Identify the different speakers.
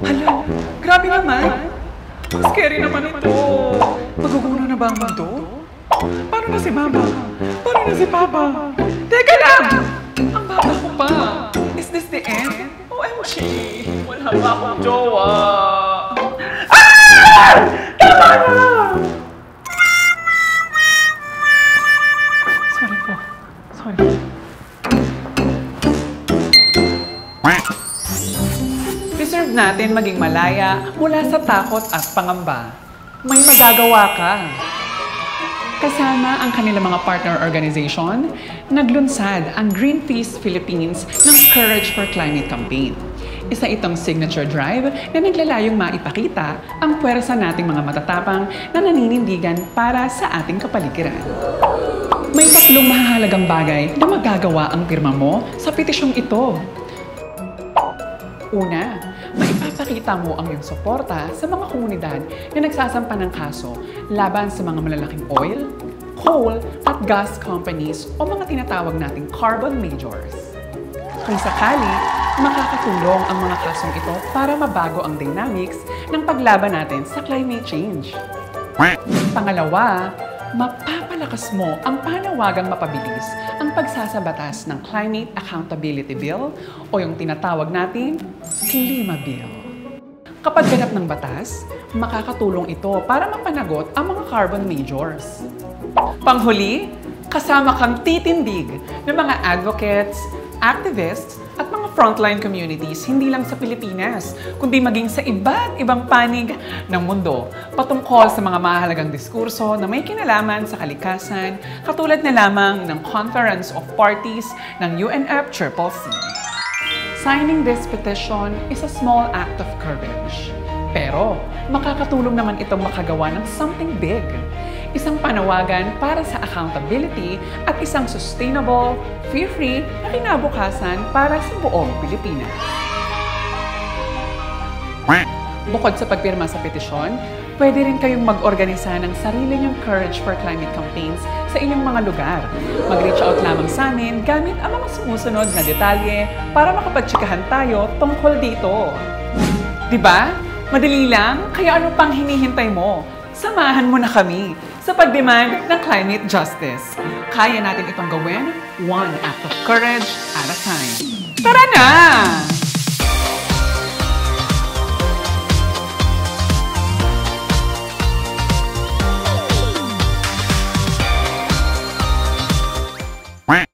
Speaker 1: Hala, grabe naman. Scary naman ito. Magugulo na ba ang mundo? Paano na si Mama? Paano na si Papa? Teka lang! Ang baba ko pa. Is this the end? OMG! Wala pa akong jowa. Ah! Tama na! Sorry po. Sorry. Deserve natin maging malaya mula sa takot at pangamba. May magagawa ka. Kasama ang kanilang mga partner organization, naglunsad ang Greenpeace Philippines ng Courage for Climate Campaign. Isa itong signature drive na naglalayong maipakita ang puwersa nating mga matatapang na naninindigan para sa ating kapaligiran. May 3 mahahalagang bagay na magagawa ang pirma mo sa petisyong ito. Una, maipapakita mo ang iyong suporta sa mga komunidad na nagsasampa ng kaso laban sa mga malalaking oil, coal at gas companies o mga tinatawag nating carbon majors. Kung sakali, makakatulong ang mga kasong ito para mabago ang dynamics ng paglaban natin sa climate change. Pangalawa, mapapalakas mo ang panawagang mapabilis ang pagsasabatas ng Climate Accountability Bill o yung tinatawag natin Klima Bill. Kapag ganap ng batas, makakatulong ito para mapanagot ang mga carbon majors. Panghuli, kasama kang titindig ng mga advocates, activists, at mga frontline communities, hindi lang sa Pilipinas, kundi maging sa iba't ibang panig ng mundo, patungkol sa mga mahalagang diskurso na may kinalaman sa kalikasan, katulad na lamang ng Conference of Parties ng UNFCCC. Signing this petition is a small act of courage. Pero, makakatulong naman itong makagawa ng something big. Isang panawagan para sa accountability at isang sustainable, fear-free na kinabukasan para sa buong Pilipinas. Bukod sa pagpirma sa petisyon, pwede rin kayong mag-organisa ng sarili niyong Courage for Climate campaigns sa inyong mga lugar. Mag-reach out lamang sa amin gamit ang mga sumusunod na detalye para makapagtsikahan tayo tungkol dito. Diba? Madali lang, kaya ano pang hinihintay mo? Samahan mo na kami sa pagdemand ng climate justice. Kaya natin itong gawin, one act of courage at a time. Tara na!